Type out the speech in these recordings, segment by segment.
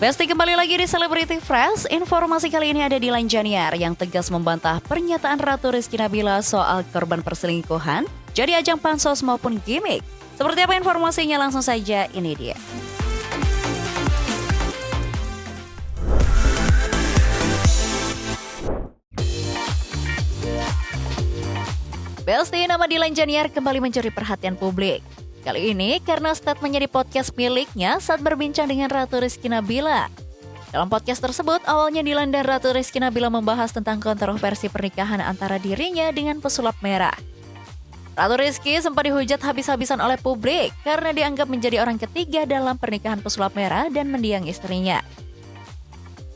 Besti, kembali lagi di Celebrity Fresh. Informasi kali ini ada di Janiar yang tegas membantah pernyataan Ratu Rizky Nabila soal korban perselingkuhan jadi ajang pansos maupun gimmick. Seperti apa informasinya, langsung saja ini dia. Besti, nama Dilan Janiar kembali mencuri perhatian publik. Kali ini karena statementnya di podcast miliknya saat berbincang dengan Ratu Rizky Nabila. Dalam podcast tersebut, awalnya Dilan dan Ratu Rizky Nabila membahas tentang kontroversi pernikahan antara dirinya dengan pesulap merah. Ratu Rizky sempat dihujat habis-habisan oleh publik karena dianggap menjadi orang ketiga dalam pernikahan pesulap merah dan mendiang istrinya.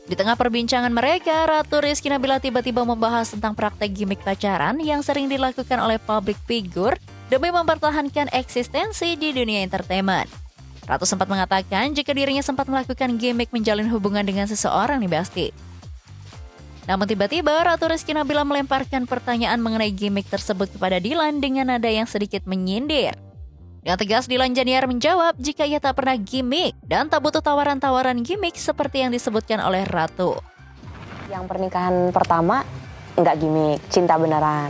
Di tengah perbincangan mereka, Ratu Rizky Nabila tiba-tiba membahas tentang praktek gimmick pacaran yang sering dilakukan oleh public figure demi mempertahankan eksistensi di dunia entertainment. Ratu sempat mengatakan jika dirinya sempat melakukan gimmick menjalin hubungan dengan seseorang nih Besti. Namun tiba-tiba Ratu Rizky Nabila melemparkan pertanyaan mengenai gimmick tersebut kepada Dilan dengan nada yang sedikit menyindir. Dengan tegas Dilan Janiar menjawab jika ia tak pernah gimmick dan tak butuh tawaran-tawaran gimmick seperti yang disebutkan oleh Ratu. Yang pernikahan pertama nggak gimmick, cinta beneran.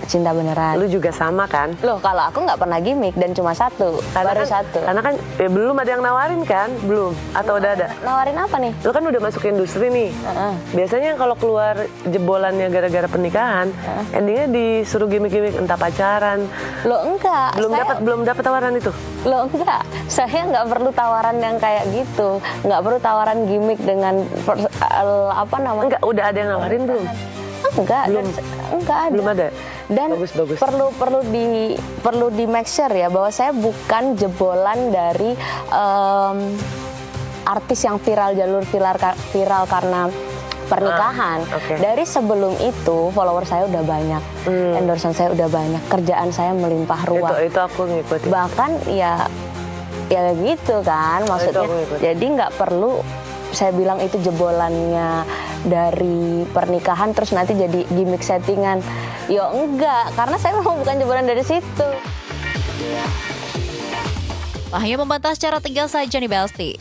Cinta beneran. Lu juga sama kan? Loh, kalau aku nggak pernah gimmick dan cuma satu, baru satu. Karena kan belum ada yang nawarin kan? Belum? Atau udah ada? Nawarin apa nih? Lu kan udah masuk industri nih. Biasanya kalau keluar jebolannya gara-gara pernikahan, endingnya disuruh gimmick-gimmick entah pacaran. Loh enggak. Belum dapat tawaran itu. Loh enggak. Saya nggak perlu tawaran yang kayak gitu. Nggak perlu tawaran gimmick dengan apa namanya? Enggak, udah ada yang nawarin belum? Enggak, enggak ada. Belum ada. Dan bagus. perlu di make sure ya bahwa saya bukan jebolan dari artis yang jalur viral karena pernikahan. Dari sebelum itu follower saya udah banyak, endorsement saya udah banyak, kerjaan saya melimpah ruah. Itu aku ngikutin. Bahkan ya gitu kan maksudnya. Jadi nggak perlu saya bilang itu jebolannya dari pernikahan terus nanti jadi gimmick settingan. Ya enggak, karena saya memang bukan jebolan dari situ. Tak hanya membantah secara tegas saja nih Besti.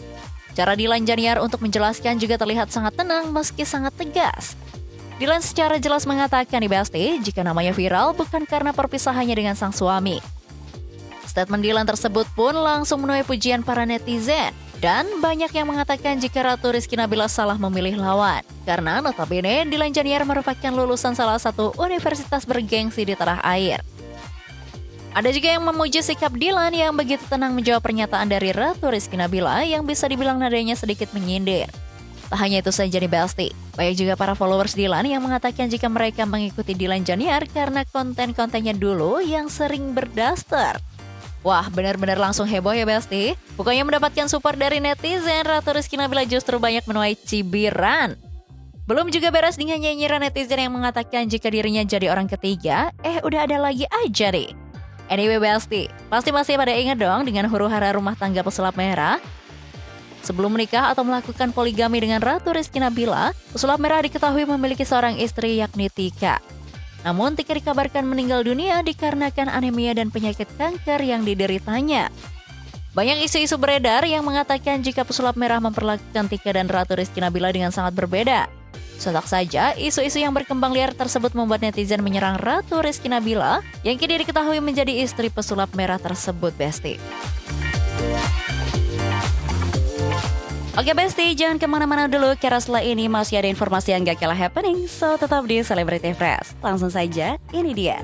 Cara Dilan Janiar untuk menjelaskan juga terlihat sangat tenang meski sangat tegas. Dilan secara jelas mengatakan nih Besti, jika namanya viral bukan karena perpisahannya dengan sang suami. Statement Dilan tersebut pun langsung menuai pujian para netizen. Dan banyak yang mengatakan jika Ratu Rizky Nabila salah memilih lawan. Karena notabene Dilan Janiar merupakan lulusan salah satu universitas bergengsi di tanah air. Ada juga yang memuji sikap Dilan yang begitu tenang menjawab pernyataan dari Ratu Rizky Nabila yang bisa dibilang nadanya sedikit menyindir. Tak hanya itu saja nih Besti, banyak juga para followers Dilan yang mengatakan jika mereka mengikuti Dilan Janiar karena konten-kontennya dulu yang sering berdaster. Wah, benar-benar langsung heboh ya Besti. Bukannya mendapatkan support dari netizen, Ratu Rizky Nabila justru banyak menuai cibiran. Belum juga beres dengan nyinyiran netizen yang mengatakan jika dirinya jadi orang ketiga, udah ada lagi aja nih. Anyway Besti, pasti masih pada ingat dong dengan huru-hara rumah tangga pesulap merah? Sebelum menikah atau melakukan poligami dengan Ratu Rizky Nabila, pesulap merah diketahui memiliki seorang istri yakni Tika. Namun Tika dikabarkan meninggal dunia dikarenakan anemia dan penyakit kanker yang dideritanya. Banyak isu-isu beredar yang mengatakan jika pesulap merah memperlakukan Tika dan Ratu Rizky Nabila dengan sangat berbeda. Sontak saja, isu-isu yang berkembang liar tersebut membuat netizen menyerang Ratu Rizky Nabila yang kini diketahui menjadi istri pesulap merah tersebut, Besti. Oke Besti, jangan kemana-mana dulu karena setelah ini masih ada informasi yang gak kalah happening. So tetap di Celebrity Fresh. Langsung saja, ini dia.